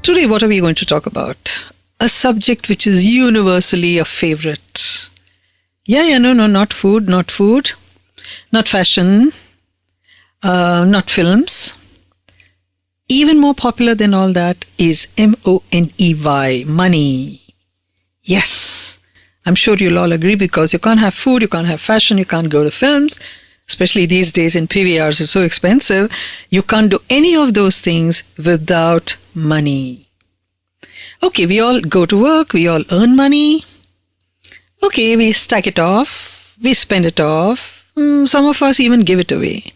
Today, what are we going to talk about? A subject which is universally a favorite. No, not food, not fashion, not films. Even more popular than all that is money, money. Yes, I'm sure you'll all agree, because you can't have food, you can't have fashion, you can't go to films, especially these days in PVRs, it's so expensive. You can't do any of those things without money. Okay, we all go to work, we all earn money. Okay, we stack it off, we spend it off. Some of us even give it away.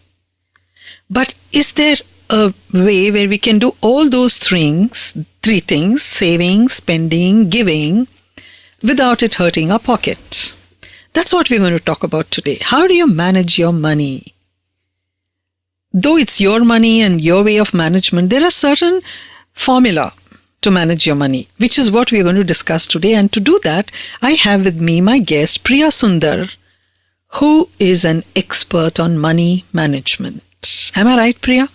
But is there a way where we can do all those three things, saving, spending, giving, without it hurting our pocket? That's what we're going to talk about today. How do you manage your money? Though it's your money and your way of management, there are certain formula to manage your money, which is what we're going to discuss today. And to do that, I have with me my guest, Priya Sunder, who is an expert on money management. Am I right, Priya?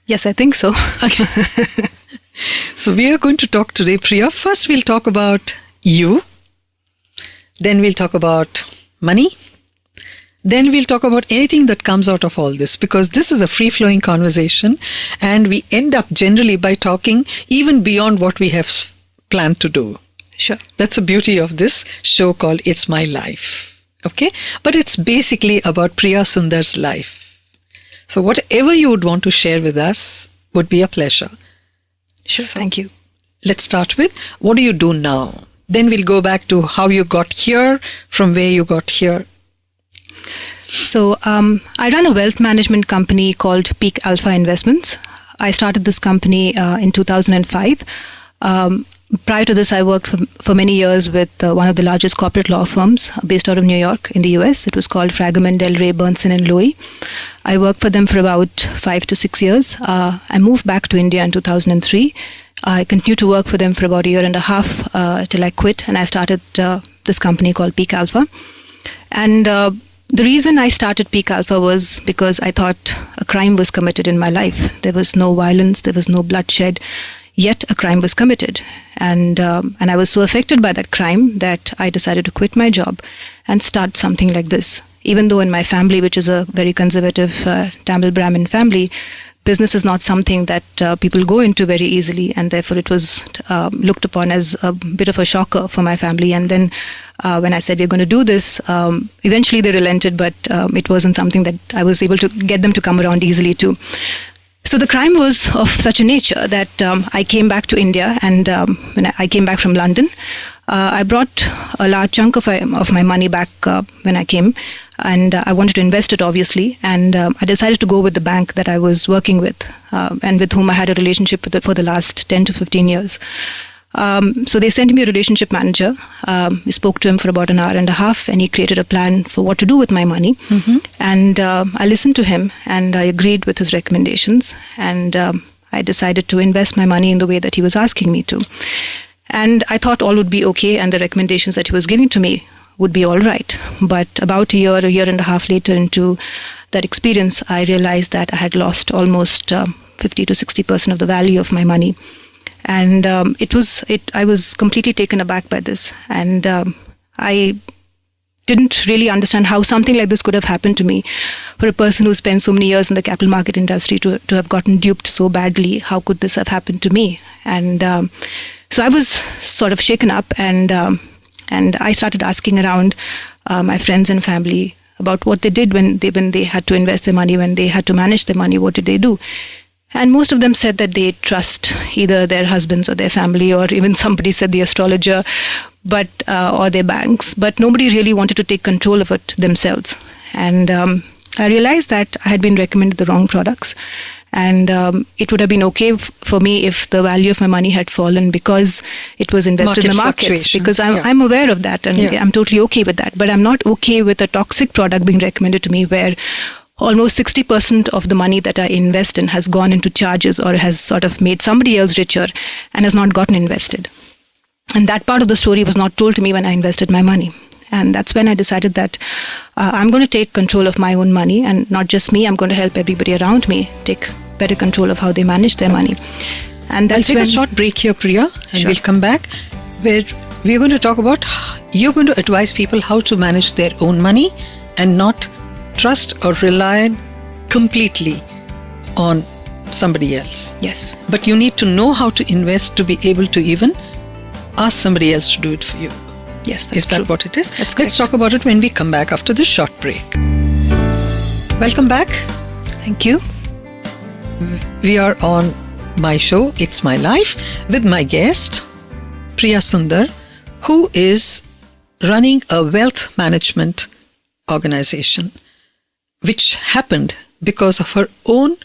Yes, I think so. Okay. So we are going to talk today, Priya. First, we'll talk about you. Then we'll talk about money. Then we'll talk about anything that comes out of all this, because this is a free-flowing conversation and we end up generally by talking even beyond what we have planned to do. Sure. That's the beauty of this show called It's My Life. Okay? But it's basically about Priya Sundar's life. So whatever you would want to share with us would be a pleasure. Sure, So, thank you. let's start with, what do you do now? Then we'll go back to how you got here, from where you got here. So I run a wealth management company called Peak Alpha Investments. I started this company in 2005. Prior to this, I worked for many years with one of the largest corporate law firms based out of New York in the US. It was called Fragaman, Del Rey, Bernson and Lowy. I worked for them for about 5 to 6 years. I moved back to India in 2003. I continued to work for them for about a year and a half till I quit, and I started this company called Peak Alpha. And the reason I started Peak Alpha was because I thought a crime was committed in my life. There was no violence, there was no bloodshed, yet a crime was committed. And I was so affected by that crime that I decided to quit my job and start something like this. Even though in my family, which is a very conservative Tamil Brahmin family, business is not something that people go into very easily, and therefore it was looked upon as a bit of a shocker for my family. And then when I said we're going to do this, eventually they relented, but it wasn't something that I was able to get them to come around easily to. So the crime was of such a nature that I came back to India, and when I came back from London, I brought a large chunk of my money back when I came, and I wanted to invest it, obviously, and I decided to go with the bank that I was working with and with whom I had a relationship with for the last 10 to 15 years. So they sent me a relationship manager. We spoke to him for about an hour and a half, and he created a plan for what to do with my money. Mm-hmm. And I listened to him, and I agreed with his recommendations, and I decided to invest my money in the way that he was asking me to. And I thought all would be okay, and the recommendations that he was giving to me would be all right. But about a year and a half later into that experience, I realized that I had lost almost 50 to 60% of the value of my money. And I was completely taken aback by this. And I didn't really understand how something like this could have happened to me. For a person who spent so many years in the capital market industry to have gotten duped so badly, how could this have happened to me? And so I was sort of shaken up, and I started asking around my friends and family about what they did when they had to invest their money, when they had to manage their money. What did they do? And most of them said that they trust either their husbands or their family, or even somebody said the astrologer, but or their banks. But nobody really wanted to take control of it themselves. And I realized that I had been recommended the wrong products. And it would have been okay for me if the value of my money had fallen because it was invested in the markets. Because I'm aware of that, and I'm totally okay with that. But I'm not okay with a toxic product being recommended to me where almost 60% of the money that I invest in has gone into charges or has sort of made somebody else richer and has not gotten invested. And that part of the story was not told to me when I invested my money. And that's when I decided that I'm going to take control of my own money, and not just me, I'm going to help everybody around me take better control of how they manage their money. And that's I'll take when, a short break here, Priya, and Sure. we'll come back where we're going to talk about, you're going to advise people how to manage their own money and not trust or rely completely on somebody else. Yes. But you need to know how to invest to be able to even ask somebody else to do it for you. Yes, that's Is that true. what it is? That's Let's correct. talk about it when we come back after this short break. Welcome back. Thank you. We are on my show, It's My Life, with my guest, Priya Sunder, who is running a wealth management organization, which happened because of her own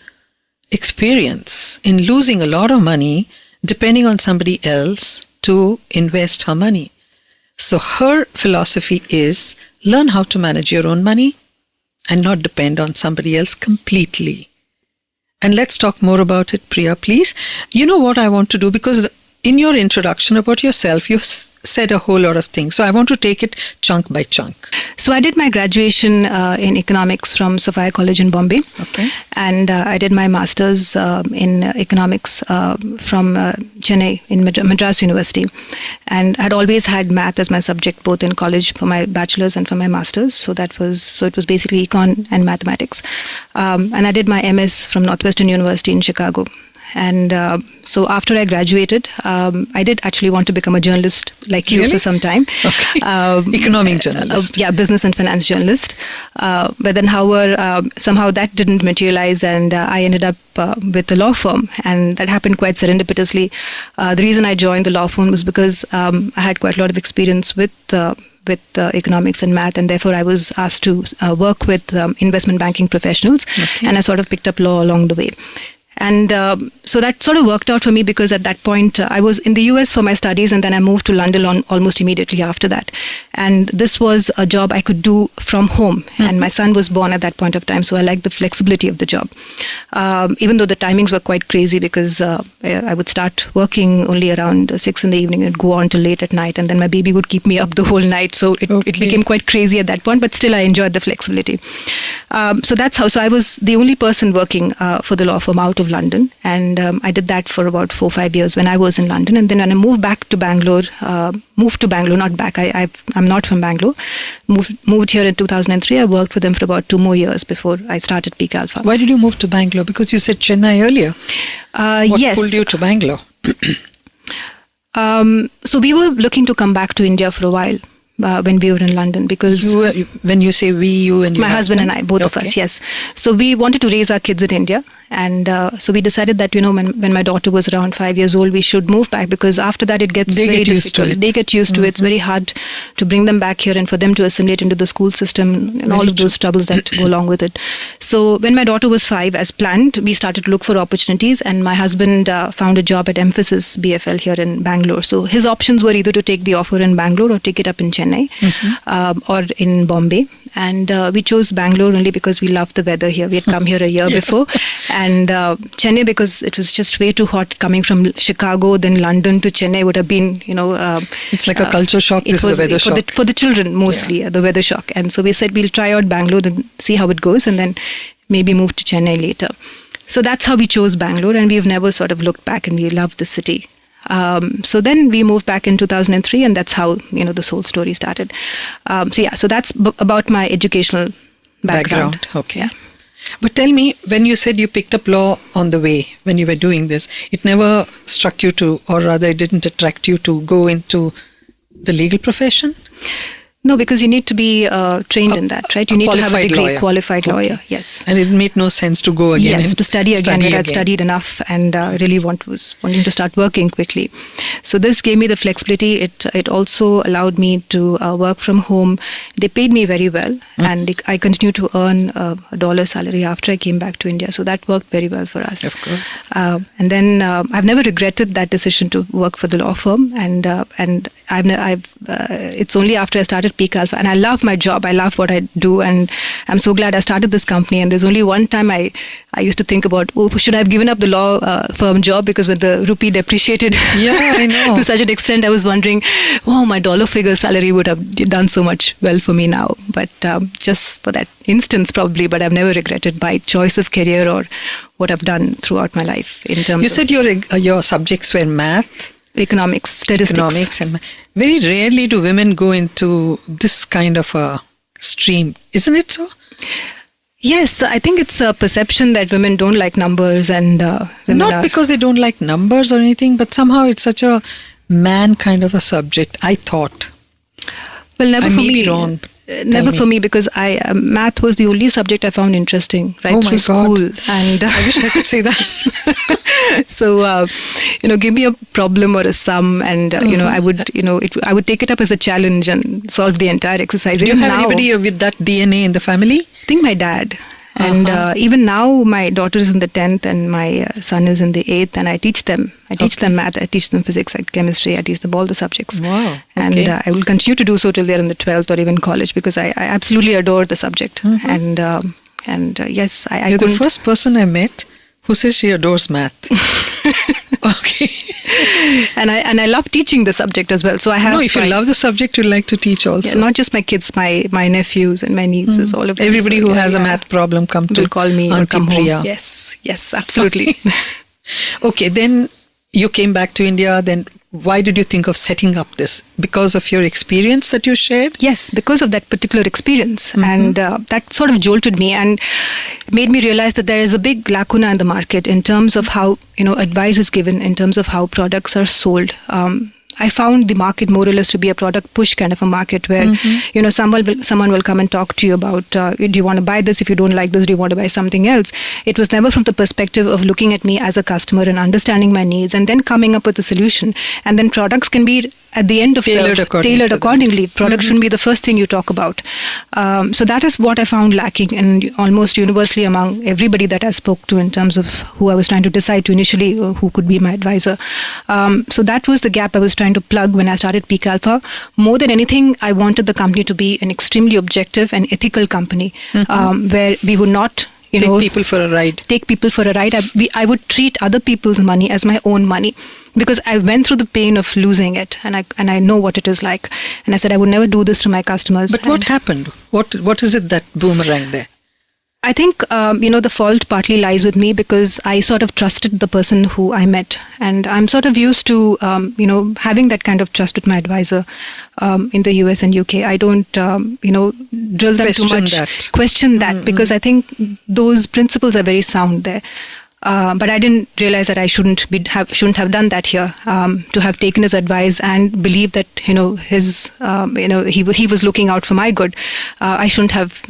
experience in losing a lot of money depending on somebody else to invest her money. So her philosophy is learn how to manage your own money and not depend on somebody else completely. And let's talk more about it, Priya, please. You know what I want to do, because in your introduction about yourself, you said a whole lot of things. So I want to take it chunk by chunk. So I did my graduation in economics from Sophia College in Bombay. Okay. And I did my master's in economics from Chennai in Madras University. And I'd always had math as my subject both in college for my bachelor's and for my master's. So it was basically econ and mathematics. And I did my MS from Northwestern University in Chicago. And so after I graduated, I did actually want to become a journalist like you for some time. Okay. Economic journalist. Yeah, business and finance journalist. But then, however, somehow that didn't materialize, and I ended up with a law firm, and that happened quite serendipitously. The reason I joined the law firm was because I had quite a lot of experience with economics and math, and therefore I was asked to work with investment banking professionals, and I sort of picked up law along the way. And so that sort of worked out for me, because at that point I was in the US for my studies, and then I moved to London almost immediately after that. And this was a job I could do from home. And my son was born at that point of time, so I liked the flexibility of the job. Even though the timings were quite crazy, because I would start working only around 6 in the evening and go on till late at night, and then my baby would keep me up the whole night. So it became quite crazy at that point, but still I enjoyed the flexibility. So that's how. So I was the only person working for the law firm out of London, and I did that for about 4-5 years when I was in London. And then when I moved back to Bangalore, not back, I'm not from Bangalore, moved here in 2003. I worked for them for about 2 more years before I started Peak Alpha. Why did you move to Bangalore? Because you said Chennai earlier. What Yes. pulled you to Bangalore? So we were looking to come back to India for a while. When we were in London, because When you say we, you and your my husband and I, both of us, yes. So we wanted to raise our kids in India, and so we decided that when my daughter was around 5 years old, we should move back, because after that it gets very difficult. They get used to it. It's very hard to bring them back here and for them to assimilate into the school system and all of those troubles that go along with it. So when my daughter was 5, as planned, we started to look for opportunities, and my husband found a job at Emphasis BFL here in Bangalore. So his options were either to take the offer in Bangalore or take it up in Chennai. Or in Bombay, and we chose Bangalore only because we loved the weather here. We had come here a year before, and Chennai because it was just way too hot. Coming from Chicago, then London to Chennai would have been, it's like a culture shock. This is a weather shock for the children mostly, the weather shock. And so we said we'll try out Bangalore and see how it goes, and then maybe move to Chennai later. So that's how we chose Bangalore, and we've never sort of looked back, and we love the city. So then we moved back in 2003, and that's how this whole story started. So that's about my educational background. Okay. Yeah. But tell me, when you said you picked up law on the way, when you were doing this, it never struck you to, or rather it didn't attract you to go into the legal profession? No, because you need to be trained in that, right? You need to have a degree, qualified lawyer, yes. And it made no sense to go again. Yes, to study again. I had studied enough and really was wanting to start working quickly. So this gave me the flexibility. It also allowed me to work from home. They paid me very well, and I continued to earn $1 salary after I came back to India. So that worked very well for us. Of course. And then I've never regretted that decision to work for the law firm, and it's only after I started Peak Alpha, and I love my job. I love what I do, and I'm so glad I started this company. And there's only one time I used to think about, should I have given up the law firm job, because when the rupee depreciated I know. to such an extent, I was wondering, my dollar figure salary would have done so much well for me now. But just for that instance, probably. But I've never regretted my choice of career or what I've done throughout my life in terms. You said your subjects were math, economics, statistics. and very rarely do women go into this kind of a stream, isn't it so? Yes, I think it's a perception that women don't like numbers, and not because they don't like numbers or anything, but somehow it's such a man kind of a subject, I thought. Well, never I for may me. be wrong. Never for me, because math was the only subject I found interesting right through school. And I wish I could say that. So, give me a problem or a sum, and I would take it up as a challenge and solve the entire exercise. Do you have anybody with that DNA in the family? I think my dad. And even now, my daughter is in the 10th and my son is in the 8th, and I teach them. I teach them math, I teach them physics, chemistry, I teach them all the subjects. Wow. Okay. And I will continue to do so till they're in the 12th or even college, because I absolutely adore the subject. And yes, You're the first person I met who says she adores math. Okay. And I love teaching the subject as well. So I have. No, if you love the subject, you'd like to teach also. Yeah, not just my kids, my nephews and my nieces, all of them. Everybody who has a math problem will call me or come Priya. home. Yes, absolutely. Okay, then you came back to India. Then why did you think of setting up this? Because of your experience that you shared? Yes, because of that particular experience. And that sort of jolted me and made me realize that there is a big lacuna in the market in terms of how, advice is given, in terms of how products are sold. I found the market more or less to be a product push kind of a market where, someone will come and talk to you about, do you want to buy this? If you don't like this, do you want to buy something else? It was never from the perspective of looking at me as a customer and understanding my needs and then coming up with a solution. And then products can be at the end of tailored accordingly. Product shouldn't be the first thing you talk about. So that is what I found lacking, and almost universally among everybody that I spoke to in terms of who I was trying to decide to initially who could be my advisor. So that was the gap I was trying to plug when I started Peak Alpha. More than anything, I wanted the company to be an extremely objective and ethical company where we would not take people for a ride. I would treat other people's money as my own money, because I went through the pain of losing it, and I know what it is like. And I said I would never do this to my customers. But what happened? What is it that boomerang there? I think, the fault partly lies with me, because I sort of trusted the person who I met. And I'm sort of used to, having that kind of trust with my advisor in the US and UK. I don't, drill them too much. Question that, because I think those principles are very sound there. But I didn't realize that I shouldn't have done that here. To have taken his advice and believe that he was looking out for my good. I shouldn't have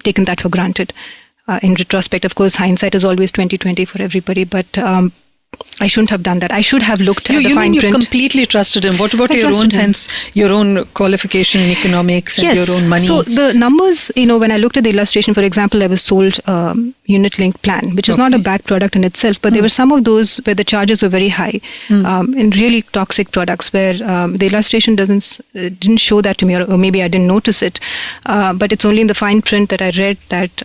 taken that for granted. In retrospect, of course, hindsight is always 20/20 for everybody. But I shouldn't have done that. I should have looked at the fine print. You completely trusted him. What about your own sense, your own qualification in economics and your own money? So the numbers, when I looked at the illustration, for example, I was sold unit-linked plan, which is not a bad product in itself, but there were some of those where the charges were very high in really toxic products where the illustration didn't show that to me, or maybe I didn't notice it. But it's only in the fine print that I read that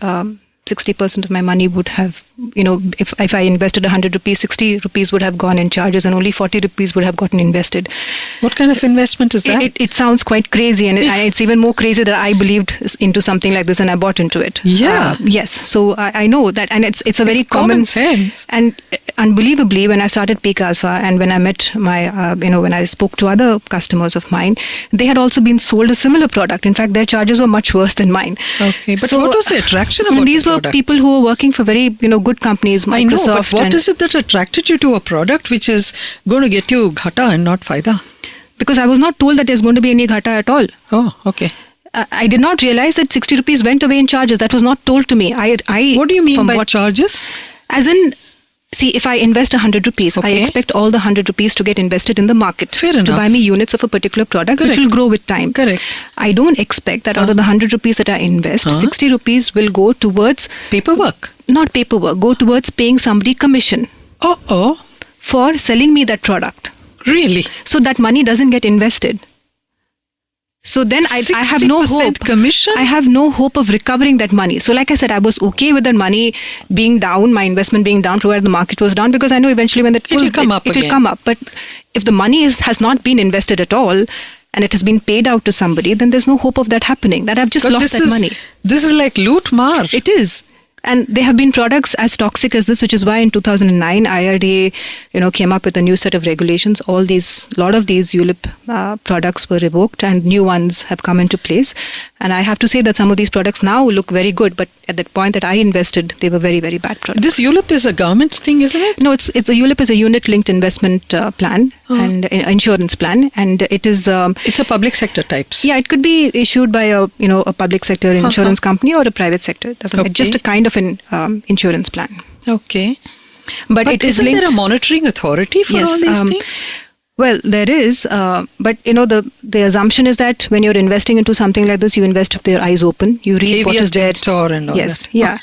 60% of my money would have, if I invested 100 rupees, 60 rupees would have gone in charges and only 40 rupees would have gotten invested. What kind of investment is that? It sounds quite crazy, and it's even more crazy that I believed into something like this and I bought into it. Yeah. Yes. So I know that, and it's a very common sense. And unbelievably, when I started Peak Alpha and when I met my, when I spoke to other customers of mine, they had also been sold a similar product. In fact, their charges were much worse than mine. Okay. But what was the attraction about these were people who were working for very, good companies, Microsoft. I know, but what is it that attracted you to a product which is going to get you ghata and not faida? Because I was not told that there's going to be any ghata at all. Oh, okay. I did not realize that 60 rupees went away in charges. That was not told to me. What do you mean by charges? As in, see, if I invest 100 rupees, I expect all the 100 rupees to get invested in the market. Fair enough. To buy me units of a particular product, which will grow with time. Correct. I don't expect that out of the 100 rupees that I invest, 60 rupees will go towards... Paperwork. Not paperwork. Go towards paying somebody commission. For selling me that product. Really? So that money doesn't get invested. So then I have no 60% hope. commission? I have no hope of recovering that money. So like I said, I was okay with that money being down, my investment being down, provided the market was down, because I know eventually when that It'll come up again. come up. But if the money has not been invested at all, and it has been paid out to somebody, then there's no hope of that happening. That I've just lost that money. This is like loot maar. It is. And there have been products as toxic as this, which is why in 2009, IRDA, came up with a new set of regulations. A lot of these ULIP products were revoked and new ones have come into place. And I have to say that some of these products now look very good, but at that point that I invested, they were very, very bad products. This ULIP is a government thing, isn't it? No, it's a ULIP is a unit-linked investment plan and insurance plan, and it is. It's a public sector types. Yeah, it could be issued by a public sector insurance company or a private sector. It's just a kind of an insurance plan. Okay, but it is isn't linked. there a monitoring authority for all these things? Well, there is, but the assumption is that when you're investing into something like this, you invest with your eyes open. You read Caveat what is there. emptor and all Yes, that. yeah.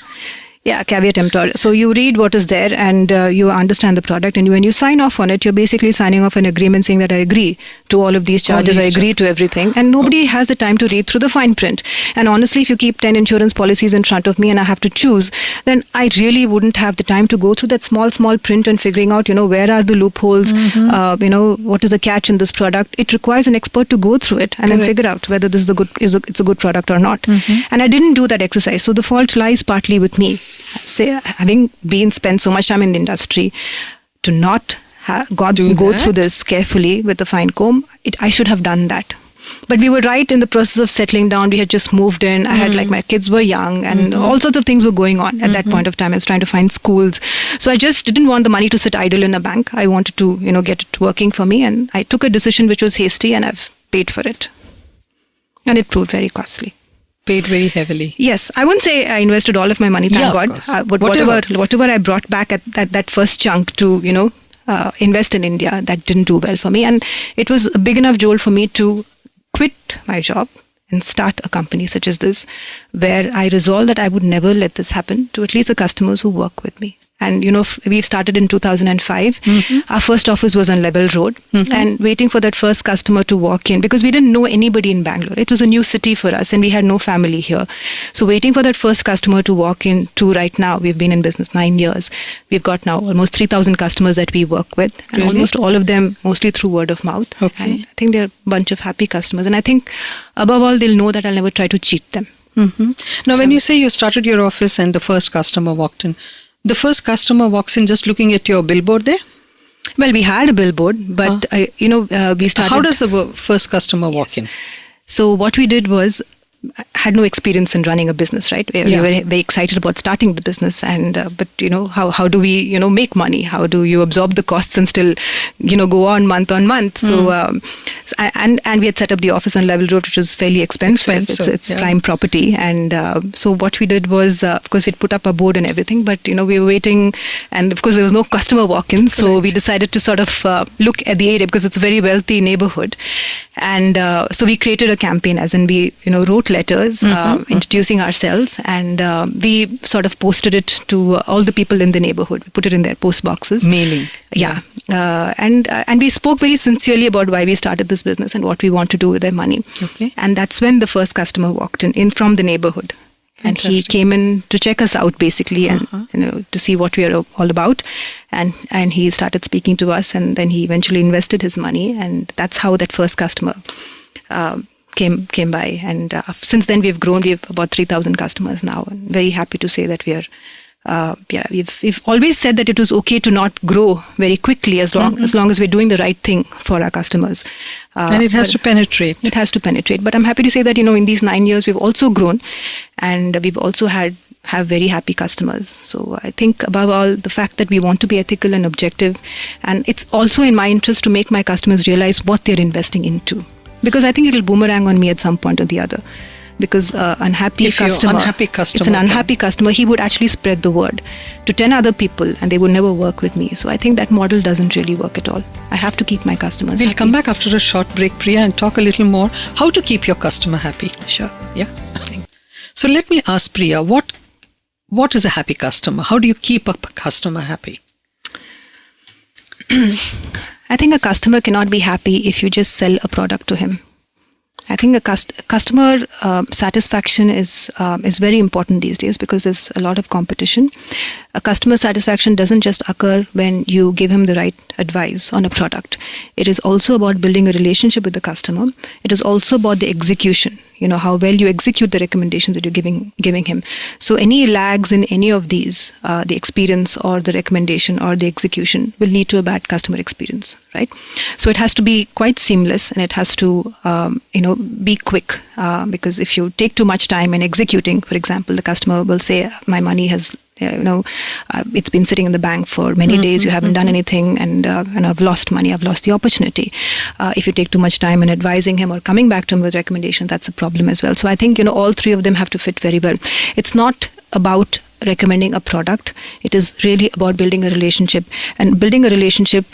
Yeah, caveat emptor. So you read what is there and you understand the product, and when you sign off on it, you're basically signing off an agreement saying that I agree to all of these charges, I agree to everything, and nobody has the time to read through the fine print. And honestly, if you keep 10 insurance policies in front of me and I have to choose, then I really wouldn't have the time to go through that small print and figuring out, where are the loopholes, what is the catch in this product. It requires an expert to go through it and then figure out whether this is it's a good product or not. And I didn't do that exercise. So the fault lies partly with me. Say, having spent so much time in the industry, to not go through this carefully with a fine comb, I should have done that. But we were right in the process of settling down. We had just moved in. I had my kids were young and all sorts of things were going on at that point of time. I was trying to find schools. So I just didn't want the money to sit idle in a bank. I wanted to, get it working for me. And I took a decision which was hasty, and I've paid for it. And it proved very costly. Paid very heavily. Yes, I wouldn't say I invested all of my money, thank God. But whatever I brought back at that first chunk to, invest in India, that didn't do well for me. And it was a big enough jolt for me to quit my job and start a company such as this, where I resolved that I would never let this happen to at least the customers who work with me. And, we've started in 2005. Our first office was on Lebel Road, and waiting for that first customer to walk in, because we didn't know anybody in Bangalore. It was a new city for us and we had no family here. So waiting for that first customer to walk in to right now, we've been in business 9 years. We've got now almost 3,000 customers that we work with, and almost all of them mostly through word of mouth. Okay. And I think they're a bunch of happy customers. And I think above all, they'll know that I'll never try to cheat them. Now, when you say you started your office and the first customer walked in, the first customer walks in just looking at your billboard there? Well, we had a billboard, but, we started... How does the first customer walk in? So what we did was, I had no experience in running a business, right? We were very excited about starting the business, and but how do we make money? How do you absorb the costs and still go on month on month? So and we had set up the office on Lebel Road, which was fairly expensive. It's prime property, and so what we did was, of course, we'd put up a board and everything, but we were waiting, and of course there was no customer walk-in, so we decided to sort of look at the area, because it's a very wealthy neighborhood, and so we created a campaign, as in we wrote letters introducing ourselves, and we sort of posted it to all the people in the neighborhood. We put it in their post boxes. Mailing. Yeah. And we spoke very sincerely about why we started this business and what we want to do with their money. Okay. And that's when the first customer walked in from the neighborhood. And he came in to check us out, basically, and to see what we are all about. And he started speaking to us, and then he eventually invested his money, and that's how that first customer came by. And since then we've grown. We have about 3,000 customers now, and very happy to say that we are. We've always said that it was okay to not grow very quickly as long as we're doing the right thing for our customers. And it has to penetrate. It has to penetrate. But I'm happy to say that in these 9 years we've also grown, and we've also have very happy customers. So I think above all, the fact that we want to be ethical and objective, and it's also in my interest to make my customers realize what they're investing into, because I think it'll boomerang on me at some point or the other. Because unhappy customer, it's an unhappy customer, he would actually spread the word to 10 other people, and they would never work with me. So I think that model doesn't really work at all. I have to keep my customers happy. We'll come back after a short break, Priya, and talk a little more how to keep your customer happy. Sure. Yeah. So let me ask Priya, what is a happy customer? How do you keep a customer happy? I think a customer cannot be happy if you just sell a product to him. I think a customer satisfaction is very important these days because there's a lot of competition. A customer satisfaction doesn't just occur when you give him the right advice on a product. It is also about building a relationship with the customer. It is also about the execution. How well you execute the recommendations that you're giving him. So any lags in any of these, the experience or the recommendation or the execution will lead to a bad customer experience, right? So it has to be quite seamless and it has to, be quick because if you take too much time in executing, for example, the customer will say, my money has it's been sitting in the bank for many days. You haven't done anything, and I've lost money. I've lost the opportunity. If you take too much time in advising him or coming back to him with recommendations, that's a problem as well. So I think all three of them have to fit very well. It's not about recommending a product. It is really about building a relationship, and building a relationship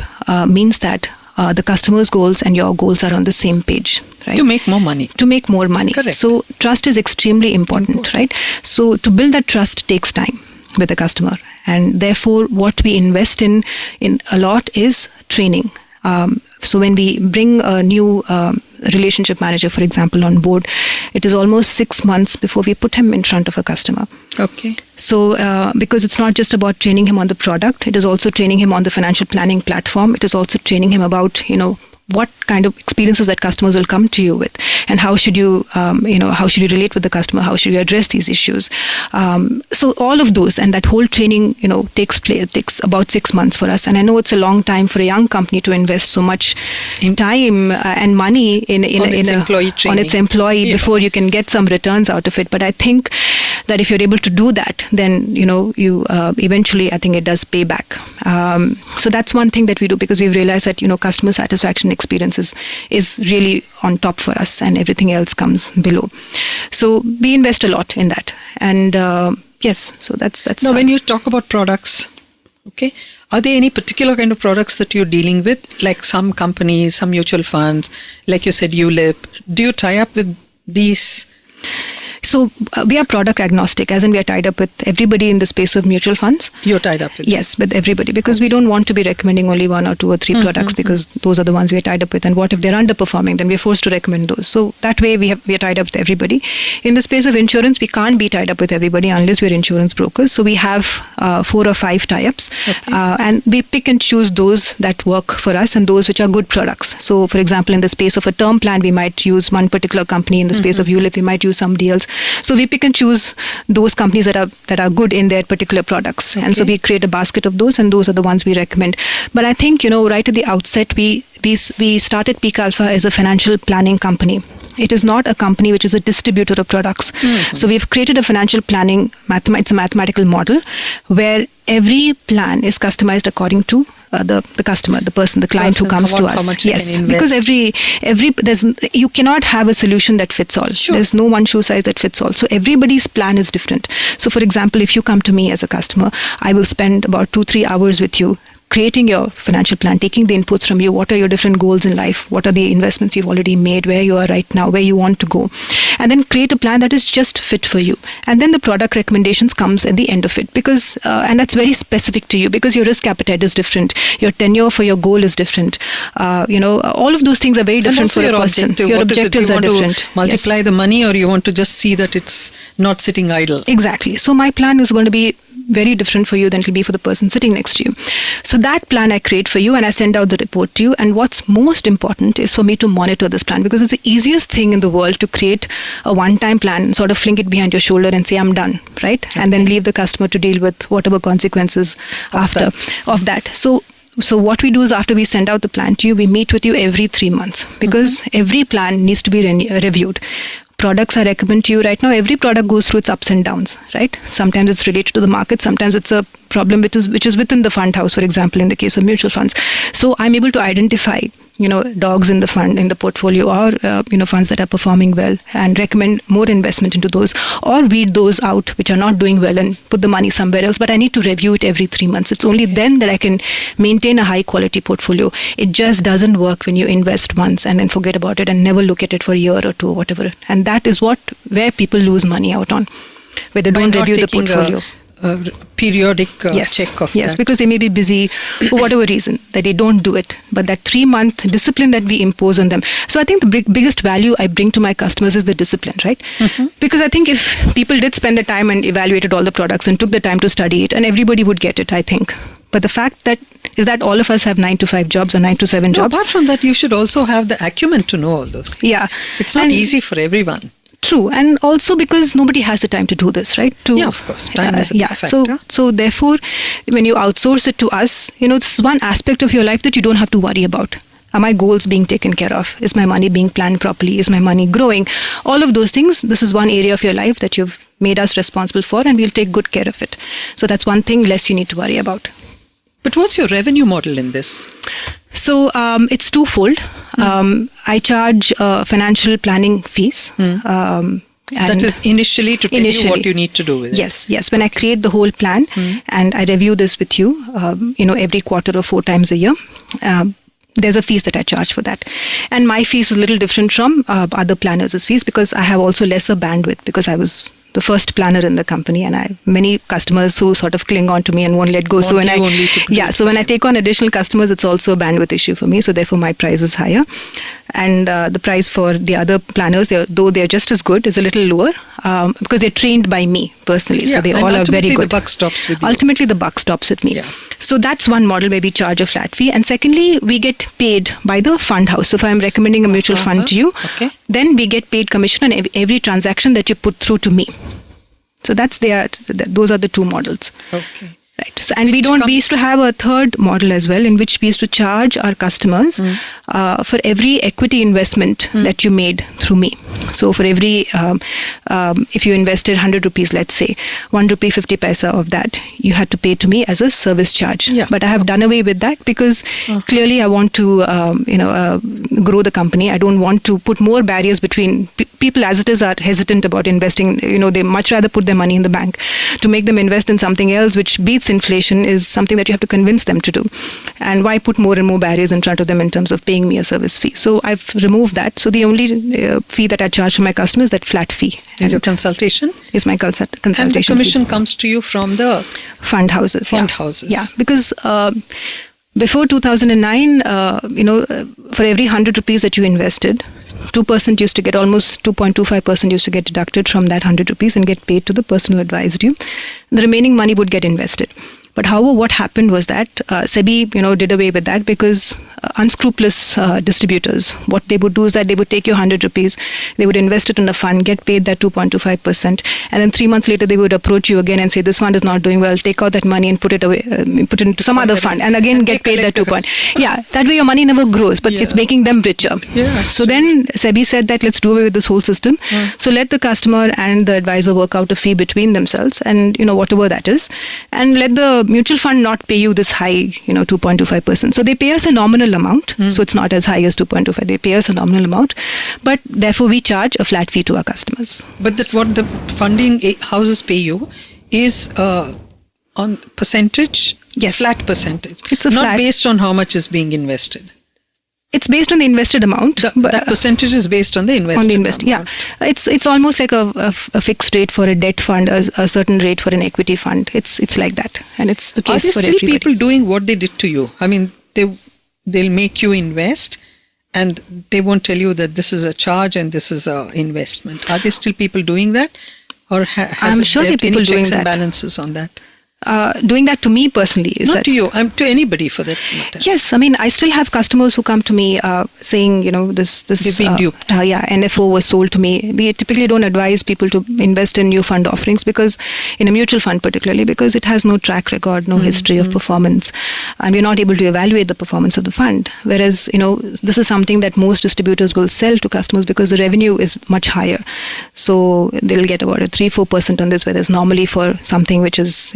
means that the customer's goals and your goals are on the same page. Right? To make more money. To make more money. Correct. So trust is extremely important, right? So to build that trust takes time with the customer, and therefore what we invest in a lot is training. So when we bring a new relationship manager, for example, on board, it is almost 6 months before we put him in front of a customer. Okay. So because it's not just about training him on the product, it is also training him on the financial planning platform. It is also training him about what kind of experiences that customers will come to you with, and how should you relate with the customer, how should you address these issues. So all of those, and that whole training takes about 6 months for us. And I know it's a long time for a young company to invest so much time and money on its employee before you can get some returns out of it. But I think that if you're able to do that, then you eventually, I think it does pay back. So that's one thing that we do, because we've realized that customer satisfaction experience is really on top for us, and everything else comes below. So we invest a lot in that. And yes, so that's now when you talk about products, okay, are there any particular kind of products that you're dealing with, like some companies, some mutual funds, like you said, ULIP? Do you tie up with these? So we are product agnostic, as in we are tied up with everybody in the space of mutual funds. You're tied up with? Yes, with everybody, because we don't want to be recommending only one or two or three products, because those are the ones we are tied up with. And what if they're underperforming? Then we're forced to recommend those. So that way we are tied up with everybody. In the space of insurance, we can't be tied up with everybody unless we're insurance brokers. So we have 4 or 5 tie-ups, and we pick and choose those that work for us and those which are good products. So for example, in the space of a term plan, we might use one particular company. In the space of ULIP, we might use somebody else. So we pick and choose those companies that are good in their particular products. And so we create a basket of those, and those are the ones we recommend. But I think, right at the outset, we started Peak Alpha as a financial planning company. It is not a company which is a distributor of products. So we've created a financial planning, it's a mathematical model where every plan is customized according to the customer, the person, the client who comes to us. Yes, because you cannot have a solution that fits all. Sure. There's no one shoe size that fits all. So everybody's plan is different. So for example, if you come to me as a customer, I will spend about 2-3 hours with you, creating your financial plan, taking the inputs from you. What are your different goals in life? What are the investments you've already made? Where you are right now? Where you want to go? And then create a plan that is just fit for you. And then the product recommendations comes at the end of it, because and that's very specific to you, because your risk appetite is different. Your tenure for your goal is different. All of those things are very different for a person. Your objectives are different. To multiply the money, or you want to just see that it's not sitting idle? Exactly. So my plan is going to be very different for you than it will be for the person sitting next to you. So that plan I create for you, and I send out the report to you. And what's most important is for me to monitor this plan, because it's the easiest thing in the world to create a one-time plan, sort of fling it behind your shoulder and say, I'm done, right? Okay. And then leave the customer to deal with whatever consequences of that. So what we do is, after we send out the plan to you, we meet with you every 3 months, because every plan needs to be reviewed. Products I recommend to you right now, every product goes through its ups and downs, right? Sometimes it's related to the market, sometimes it's a problem which is within the fund house, for example, in the case of mutual funds. So I'm able to identify, dogs in the fund, in the portfolio, or, funds that are performing well, and recommend more investment into those, or weed those out which are not doing well and put the money somewhere else. But I need to review it every 3 months. It's only then that I can maintain a high quality portfolio. It just doesn't work when you invest once and then forget about it and never look at it for a year or two or whatever. And that is where people lose money out on, where they don't review the portfolio. periodic check of yes, that. because they may be busy for whatever reason that they don't do it. But that 3-month discipline that we impose on them. So I think the biggest value I bring to my customers is the discipline, right? Because I think if people did spend the time and evaluated all the products and took the time to study it, and everybody would get it, I think. But the fact that is that all of us have 9 to 5 jobs or 9 to 7 jobs. Apart from that, you should also have the acumen to know all those things. Yeah. It's not easy for everyone. True, and also because nobody has the time to do this, right? Yeah, of course. Time is a big factor. So therefore, when you outsource it to us, this is one aspect of your life that you don't have to worry about. Are my goals being taken care of? Is my money being planned properly? Is my money growing? All of those things, this is one area of your life that you've made us responsible for, and we'll take good care of it. So that's one thing less you need to worry about. But what's your revenue model in this? So it's twofold. I charge financial planning fees. That is initially to tell you what you need to do with it. Yes. When I create the whole plan and I review this with you, every quarter or 4 times a year, there's a fees that I charge for that. And my fees is a little different from other planners' fees because I have also lesser bandwidth because I was the first planner in the company, and I have many customers who sort of cling on to me and won't let go. So when I take on additional customers, it's also a bandwidth issue for me. So therefore, my price is higher, and the price for the other planners, though they're just as good, is a little lower because they're trained by me personally. So they all are very good. The buck stops with you. Ultimately, the buck stops with me. Yeah. So that's one model where we charge a flat fee, and secondly, we get paid by the fund house. So if I'm recommending a mutual fund to you, then we get paid commission on every transaction that you put through to me. So those are the 2 models. Okay. Right. So, and we used to have a third model as well, in which we used to charge our customers for every equity investment that you made through me. So for every, if you invested 100 rupees, let's say, 1 rupee 50 paisa of that, you had to pay to me as a service charge. Yeah. But I have done away with that because clearly I want to, grow the company. I don't want to put more barriers between people as it is are hesitant about investing. They much rather put their money in the bank. To make them invest in something else which beats inflation is something that you have to convince them to do. And why put more and more barriers in front of them in terms of paying me a service fee? So I've removed that. So the only fee that I charge to my customers is that flat fee. Is your consultation? Is my consultation. And the commission comes to you from the fund houses. Houses. Yeah, because before 2009, for every 100 rupees that you invested, 2% used to get, almost 2.25% used to get deducted from that 100 rupees and get paid to the person who advised you. The remaining money would get invested. But however, what happened was that SEBI, did away with that because unscrupulous distributors, what they would do is that they would take your 100 rupees, they would invest it in a fund, get paid that 2.25%, and then 3 months later they would approach you again and say, this fund is not doing well, take out that money and put it away, put it into some other fund, and again get paid that 2 point. Yeah, that way your money never grows, but it's making them richer. Yeah, so then SEBI said that let's do away with this whole system. So let the customer and the advisor work out a fee between themselves, and whatever that is, and let the mutual fund not pay you this high, 2.25%. So they pay us a nominal amount. So it's not as high as 2.25. They pay us a nominal amount, but therefore we charge a flat fee to our customers. But that's what the funding houses pay you is on percentage, flat percentage. It's not flat. Based on how much is being invested. It's based on the invested amount. That percentage is based on the invested amount. Yeah. It's almost like a fixed rate for a debt fund, a certain rate for an equity fund. It's like that. And it's the case for everybody. Are there still people doing what they did to you? I mean, they'll make you invest and they won't tell you that this is a charge and this is a investment. Are there still people doing that? Or I'm sure there are people doing checks that. And balances on that? Doing that to me personally. Not to you, to anybody for that matter. Yes, I mean, I still have customers who come to me saying, this they've been duped. NFO was sold to me. We typically don't advise people to invest in new fund offerings because, in a mutual fund particularly, because it has no track record, no history of performance, and we're not able to evaluate the performance of the fund. Whereas, this is something that most distributors will sell to customers because the revenue is much higher. So they'll get about a 3-4% on this, whereas normally for something which is,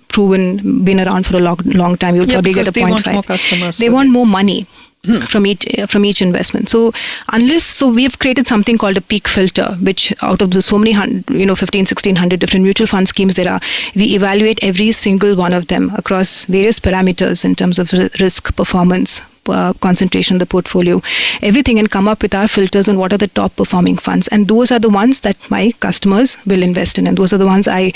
proven, been around for a long time, you'll probably get a 0.5. They want more customers. They want more money from each investment. So we've created something called a peak filter, which out of the so many 1,500-1,600 different mutual fund schemes there are, we evaluate every single one of them across various parameters in terms of risk, performance, concentration in the portfolio, everything, and come up with our filters on what are the top performing funds. And those are the ones that my customers will invest in. And those are the ones I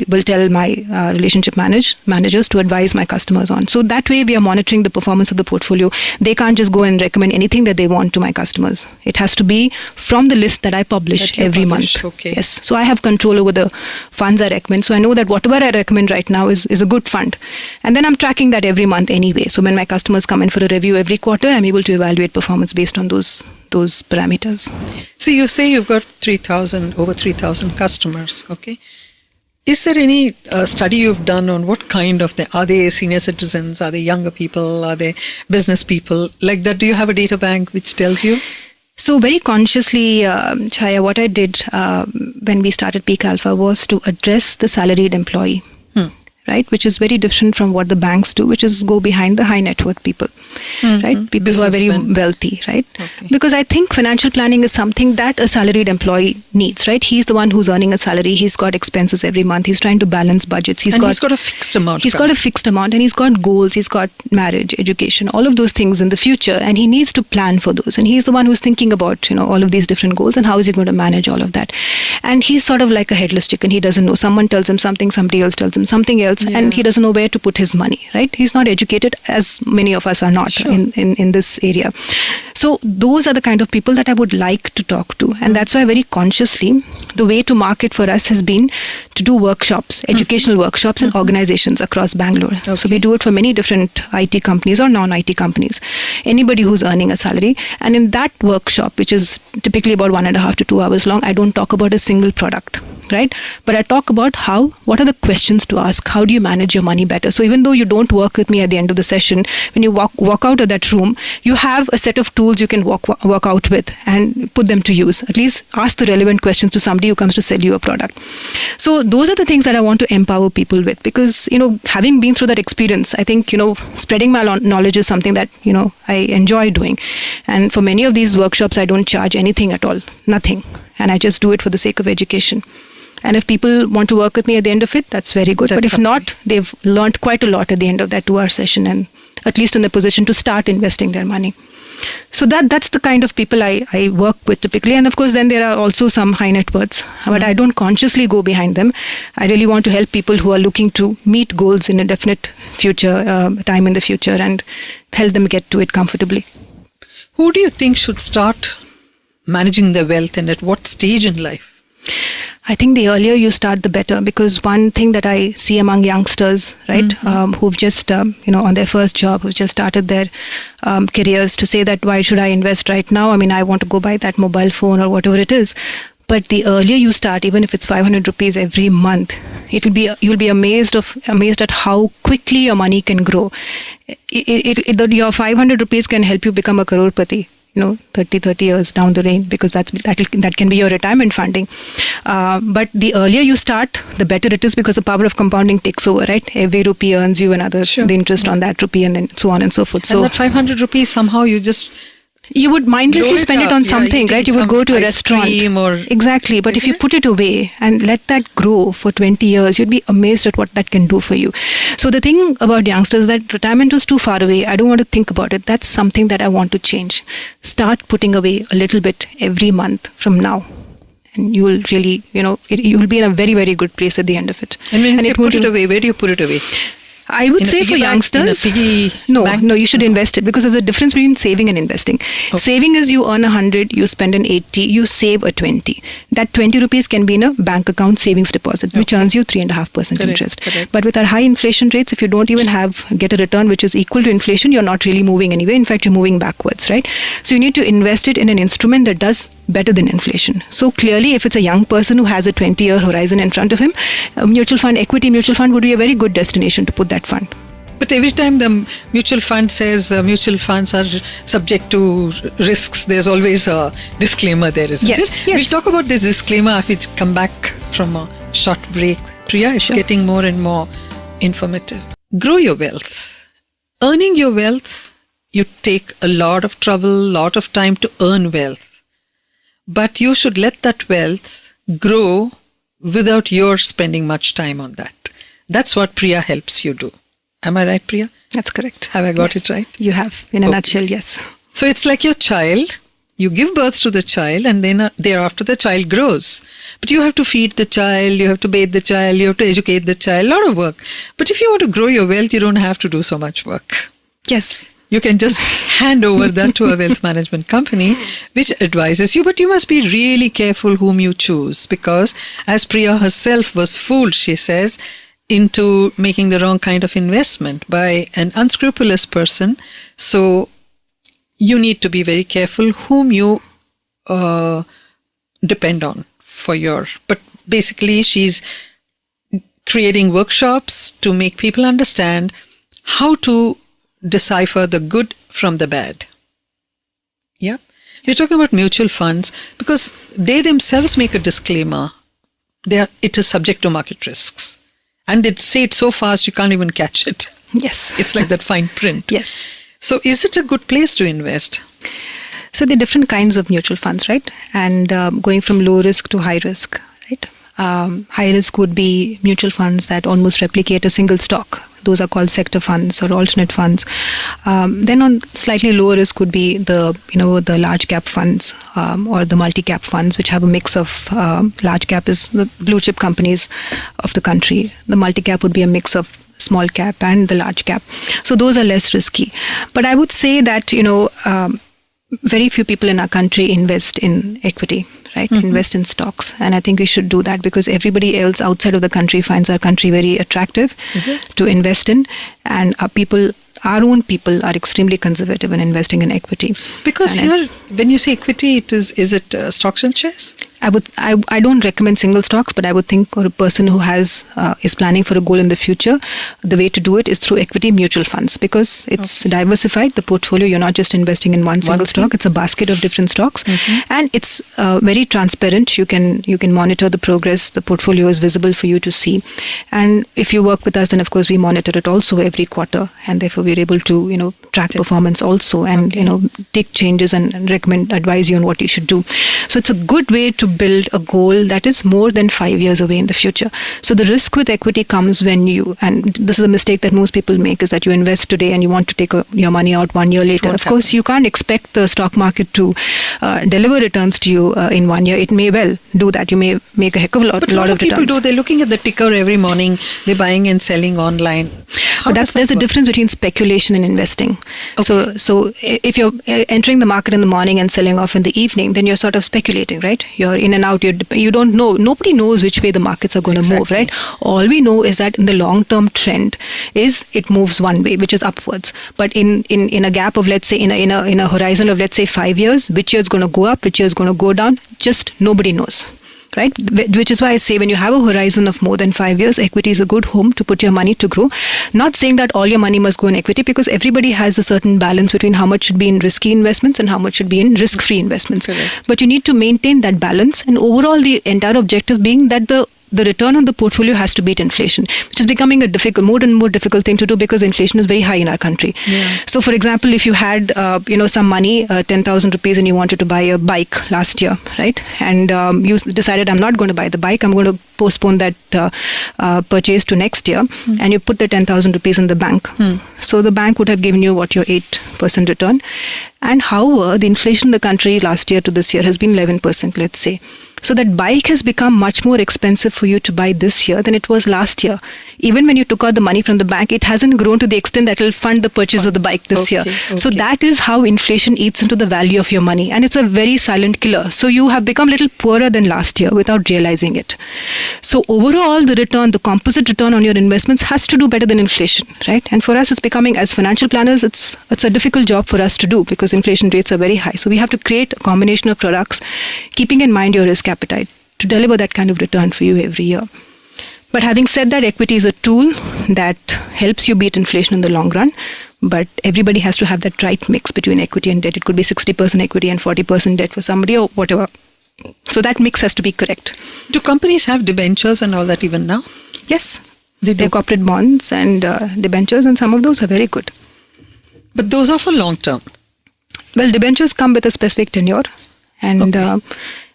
will tell my relationship managers to advise my customers on. So that way we are monitoring the performance of the portfolio. They can't just go and recommend anything that they want to my customers. It has to be from the list that I publish every month. Okay. Yes. So I have control over the funds I recommend. So I know that whatever I recommend right now is a good fund. And then I'm tracking that every month anyway. So when my customers come in for a review every quarter, I'm able to evaluate performance based on those parameters. So you say you've got over 3,000 customers. Okay. Is there any study you've done on what kind of are they senior citizens? Are they younger people? Are they business people? Like that, do you have a data bank which tells you? So very consciously, Chaya, what I did when we started Peak Alpha was to address the salaried employee, right? Which is very different from what the banks do, which is go behind the high net worth people, right? People who are very wealthy, right? Okay. Because I think financial planning is something that a salaried employee needs, right? He's the one who's earning a salary. He's got expenses every month. He's trying to balance budgets. He's got a fixed amount. He's got a fixed amount, and he's got goals. He's got marriage, education, all of those things in the future, and he needs to plan for those. And he's the one who's thinking about, all of these different goals and how is he going to manage all of that. And he's sort of like a headless chicken. He doesn't know. Someone tells him something, somebody else tells him something else, and he doesn't know where to put his money, right? He's not educated, as many of us are not in this area. So those are the kind of people that I would like to talk to. And that's why very consciously, the way to market for us has been to do workshops, educational workshops in organizations across Bangalore. Okay. So we do it for many different IT companies or non-IT companies, anybody who's earning a salary. And in that workshop, which is typically about 1.5 to 2 hours long, I don't talk about a single product, right? But I talk about what are the questions to ask? How do you manage your money better? So even though you don't work with me at the end of the session, when you walk out of that room, you have a set of tools you can walk out with and put them to use. At least ask the relevant questions to somebody who comes to sell you a product. So those are the things that I want to empower people with, because, having been through that experience, I think, spreading my knowledge is something that, I enjoy doing. And for many of these workshops, I don't charge anything at all, nothing. And I just do it for the sake of education. And if people want to work with me at the end of it, that's very good. But if not, they've learned quite a lot at the end of that 2-hour session, and at least in a position to start investing their money. So that's the kind of people I work with typically. And of course, then there are also some high net worths, but I don't consciously go behind them. I really want to help people who are looking to meet goals in a definite future, time in the future, and help them get to it comfortably. Who do you think should start managing their wealth, and at what stage in life? I think the earlier you start, the better, because one thing that I see among youngsters, right, who've just, on their first job, who've just started their careers, to say that why should I invest right now? I mean, I want to go buy that mobile phone or whatever it is. But the earlier you start, even if it's 500 rupees every month, you'll be amazed at how quickly your money can grow. Your 500 rupees can help you become a crorepati. 30 years down the lane, because that can be your retirement funding. But the earlier you start, the better it is, because the power of compounding takes over, right? Every rupee earns you another, the interest on that rupee, and then so on and so forth. And that 500 rupees, somehow you would mindlessly spend it on something, right? You would go to a restaurant. Exactly. But if you put it away and let that grow for 20 years, you'd be amazed at what that can do for you. So the thing about youngsters is that retirement is too far away. I don't want to think about it. That's something that I want to change. Start putting away a little bit every month from now. And you will really, you will be in a very, very good place at the end of it. And when you say put it away, where do you put it away? I would say for youngsters, no, you should invest it, because there's a difference between saving and investing. Okay. Saving is you earn 100, you spend an 80, you save a 20. That 20 rupees can be in a bank account savings deposit, which earns you 3.5% interest. Correct. But with our high inflation rates, if you don't even get a return which is equal to inflation, you're not really moving anywhere. In fact, you're moving backwards, right? So you need to invest it in an instrument that does better than inflation. So clearly, if it's a young person who has a 20-year horizon in front of him, equity mutual fund would be a very good destination to put that fund. But every time the mutual fund says mutual funds are subject to risks, there's always a disclaimer there, isn't it? Yes. We'll talk about this disclaimer after we come back from a short break. Priya, it's getting more and more informative. Grow your wealth. Earning your wealth, you take a lot of trouble, lot of time to earn wealth. But you should let that wealth grow without your spending much time on that. That's what Priya helps you do. Am I right, Priya? That's correct. Have I got Yes. it right? You have, in a nutshell, yes. So it's like your child. You give birth to the child, and then thereafter the child grows. But you have to feed the child, you have to bathe the child, you have to educate the child, a lot of work. But if you want to grow your wealth, you don't have to do so much work. Yes. You can just hand over that to a wealth management company which advises you. But you must be really careful whom you choose, because as Priya herself was fooled, she says, into making the wrong kind of investment by an unscrupulous person. So you need to be very careful whom you depend on for your... But basically, she's creating workshops to make people understand how to decipher the good from the bad. Yeah. You're talking about mutual funds because they themselves make a disclaimer. It is subject to market risks. And they say it so fast you can't even catch it. Yes. It's like that fine print. Yes. So is it a good place to invest? So there are different kinds of mutual funds, right? And going from low risk to high risk, right? High risk would be mutual funds that almost replicate a single stock. Those are called sector funds or alternate funds. Then on slightly lower risk would be the large cap funds or the multi cap funds, which have a mix of large cap is the blue chip companies of the country. The multi cap would be a mix of small cap and the large cap. So those are less risky. But I would say that, very few people in our country invest in equity, right? Mm-hmm. Invest in stocks. And I think we should do that because everybody else outside of the country finds our country very attractive to invest in. And our own people are extremely conservative in investing in equity. Because when you say equity, is it stocks and shares? I don't recommend single stocks, but I would think for a person who is planning for a goal in the future, the way to do it is through equity mutual funds because it's diversified. The portfolio, you're not just investing in one single stock. It's a basket of different stocks, and it's very transparent. You can monitor the progress. The portfolio is visible for you to see, and if you work with us, then of course we monitor it also every quarter, and therefore we're able to track performance also, and take changes and advise you on what you should do. So it's a good way to build a goal that is more than 5 years away in the future. So the risk with equity comes when and this is a mistake that most people make, is that you invest today and you want to take your money out 1 year later. Of course, you can't expect the stock market to deliver returns to you in 1 year. It may well do that. You may make a heck of a lot of returns. But people do. They're looking at the ticker every morning. They're buying and selling online. But there's a difference between speculation and investing. Okay. So if you're entering the market in the morning and selling off in the evening, then you're sort of speculating, right? You're in and out. You don't know. Nobody knows which way the markets are going to move, right? All we know is that in the long-term trend is it moves one way, which is upwards. But in a gap of, let's say, in a horizon of, let's say, 5 years, which year is going to go up, which year is going to go down, just nobody knows. Right? Which is why I say when you have a horizon of more than 5 years, equity is a good home to put your money to grow. Not saying that all your money must go in equity, because everybody has a certain balance between how much should be in risky investments and how much should be in risk-free investments. Correct. But you need to maintain that balance, and overall the entire objective being that the return on the portfolio has to beat inflation, which is becoming a more and more difficult thing to do because inflation is very high in our country. Yeah. So, for example, if you had, some money, 10,000 rupees, and you wanted to buy a bike last year, right? And you decided, I'm not going to buy the bike. I'm going to postpone that purchase to next year. And you put the 10,000 rupees in the bank. So the bank would have given you your 8% return. And however, the inflation in the country last year to this year has been 11%, let's say. So that bike has become much more expensive for you to buy this year than it was last year. Even when you took out the money from the bank, it hasn't grown to the extent that it will fund the purchase of the bike this year. Okay. So that is how inflation eats into the value of your money. And it's a very silent killer. So you have become a little poorer than last year without realizing it. So overall, the composite return on your investments has to do better than inflation, right? And for us, it's becoming, as financial planners, it's a difficult job for us to do because inflation rates are very high. So we have to create a combination of products, keeping in mind your risk appetite, to deliver that kind of return for you every year. But having said that, equity is a tool that helps you beat inflation in the long run. But everybody has to have that right mix between equity and debt. It could be 60% equity and 40% debt for somebody or whatever. So that mix has to be correct. Do companies have debentures and all that even now? Yes. They're corporate bonds and debentures, and some of those are very good. But those are for long term? Well, debentures come with a specific tenure. And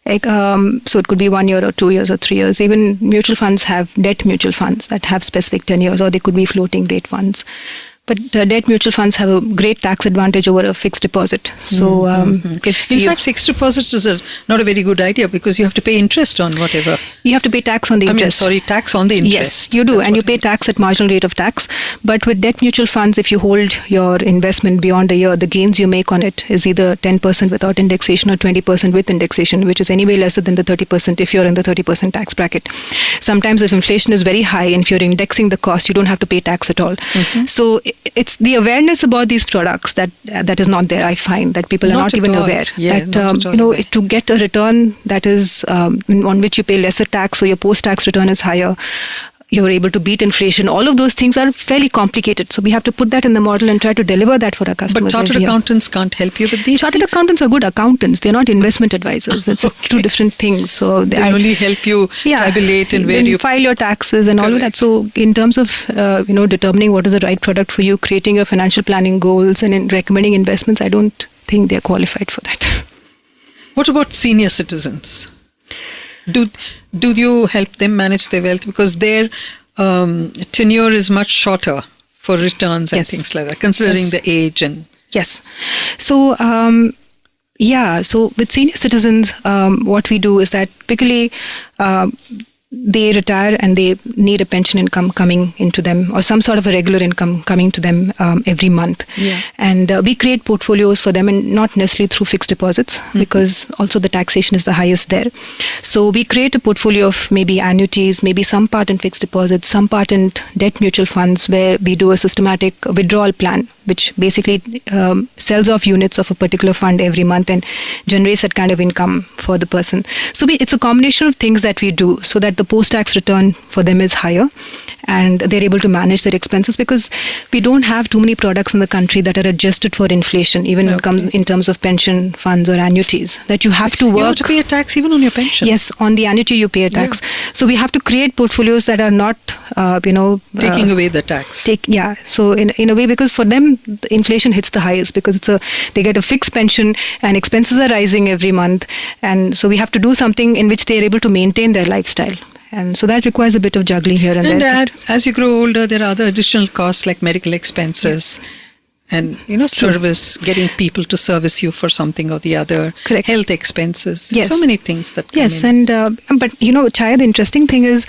So it could be 1 year or 2 years or 3 years. Even mutual funds have debt mutual funds that have specific tenures, or they could be floating rate funds. But debt mutual funds have a great tax advantage over a fixed deposit. So, in fact, fixed deposit is not a very good idea because you have to pay interest on whatever. You have to pay tax on the interest. Tax on the interest. Yes, you do, and you pay tax at marginal rate of tax. But with debt mutual funds, if you hold your investment beyond a year, the gains you make on it is either 10% without indexation or 20% with indexation, which is anyway lesser than the 30% if you're in the 30% tax bracket. Sometimes if inflation is very high and if you're indexing the cost, you don't have to pay tax at all. So it's the awareness about these products that is not there. I find that people are not even aware that to get a return that is on which you pay lesser tax, so your post-tax return is higher, you're able to beat inflation. All of those things are fairly complicated. So we have to put that in the model and try to deliver that for our customers. But chartered accountants can't help you with these Chartered accountants are good accountants. They're not investment advisors. It's two different things. So they only help you tabulate and where you file your taxes and all of that. So in terms of determining what is the right product for you, creating your financial planning goals, and in recommending investments, I don't think they're qualified for that. What about senior citizens? Do you help them manage their wealth, because their tenure is much shorter for returns and things like that, considering the age and So so with senior citizens, what we do is that typically they retire and they need a pension income coming into them, or some sort of a regular income coming to them every month. And we create portfolios for them, and not necessarily through fixed deposits, because also the taxation is the highest there. So we create a portfolio of maybe annuities, maybe some part in fixed deposits, some part in debt mutual funds, where we do a systematic withdrawal plan, which basically sells off units of a particular fund every month and generates that kind of income for the person. So it's a combination of things that we do so that the post-tax return for them is higher and they're able to manage their expenses, because we don't have too many products in the country that are adjusted for inflation, even in terms of pension funds or annuities, that you have to work. You have to pay a tax even on your pension. Yes, on the annuity you pay a tax. So we have to create portfolios that are not, taking away the tax. So in a way, because for them, the inflation hits the highest, because they get a fixed pension and expenses are rising every month. And so we have to do something in which they are able to maintain their lifestyle. And so that requires a bit of juggling here and there. And as you grow older, there are other additional costs like medical expenses and, service, getting people to service you for something or the other. Correct. Health expenses. So many things that come in. But Chaya, the interesting thing is,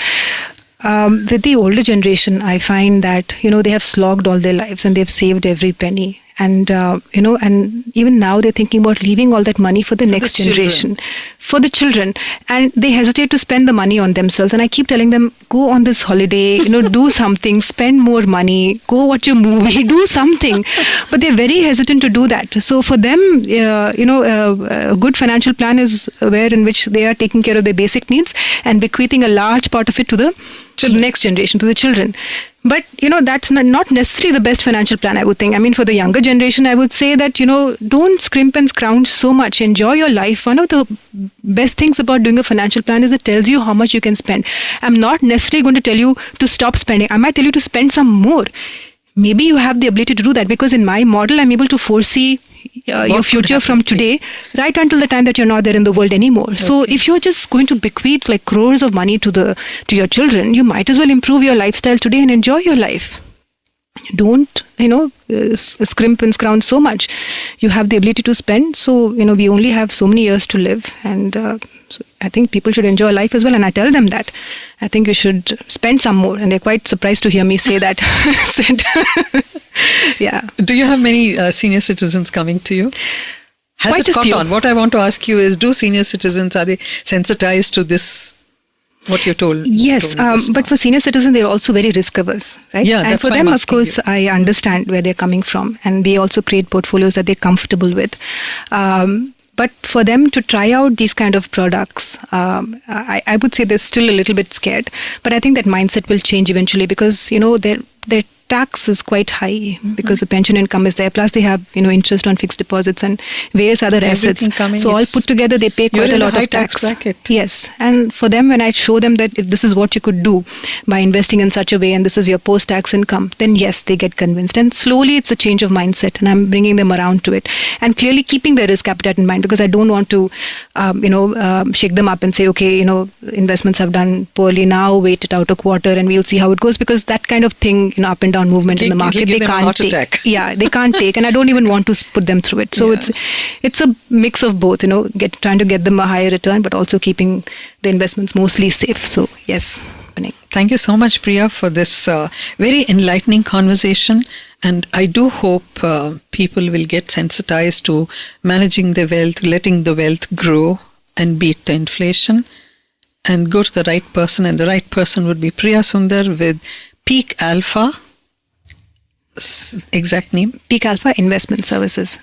with the older generation, I find that, they have slogged all their lives and they've saved every penny. And, and even now they're thinking about leaving all that money for the next generation, for the children. And they hesitate to spend the money on themselves. And I keep telling them, go on this holiday, do something, spend more money, go watch a movie, do something. But they're very hesitant to do that. So for them, a good financial plan is in which they are taking care of their basic needs and bequeathing a large part of it to the next generation, to the children. But, that's not necessarily the best financial plan, I would think. I mean, for the younger generation, I would say that, don't scrimp and scrounge so much. Enjoy your life. One of the best things about doing a financial plan is it tells you how much you can spend. I'm not necessarily going to tell you to stop spending. I might tell you to spend some more. Maybe you have the ability to do that, because in my model, I'm able to foresee your future from today right until the time that you're not there in the world anymore. Okay. So if you're just going to bequeath like crores of money to your children, you might as well improve your lifestyle today and enjoy your life. Don't, scrimp and scrounge so much. You have the ability to spend. So, we only have so many years to live. And so I think people should enjoy life as well. And I tell them that. I think you should spend some more. And they're quite surprised to hear me say that. Do you have many senior citizens coming to you? Has quite it caught few. On? What I want to ask you is, do senior citizens, are they sensitized to this? What you're told. Yes, but for senior citizens, they're also very risk averse, right? Yeah, and for them, of course, I understand where they're coming from, and we also create portfolios that they're comfortable with. But for them to try out these kind of products, I would say they're still a little bit scared. But I think that mindset will change eventually, because they're tax is quite high because the pension income is there. Plus, they have interest on fixed deposits and various other Everything assets. coming, So all put together, they pay quite you're a in a lot high of tax. bracket. Yes, and for them, when I show them that if this is what you could do by investing in such a way, and this is your post-tax income, then yes, they get convinced. And slowly, it's a change of mindset, and I'm bringing them around to it, and clearly keeping their risk appetite in mind, because I don't want to, shake them up and say, okay, investments have done poorly now. Wait it out a quarter, and we'll see how it goes, because that kind of thing, up and down movement in the market, give they them a can't heart take. attack. Yeah, they can't take, and I don't even want to put them through it. So it's a mix of both. Trying to get them a higher return, but also keeping the investments mostly safe. So yes. Thank you so much, Priya, for this very enlightening conversation. And I do hope people will get sensitized to managing their wealth, letting the wealth grow and beat the inflation, and go to the right person. And the right person would be Priya Sunder with Peak Alpha. Exact name? Peak Alpha Investment Services.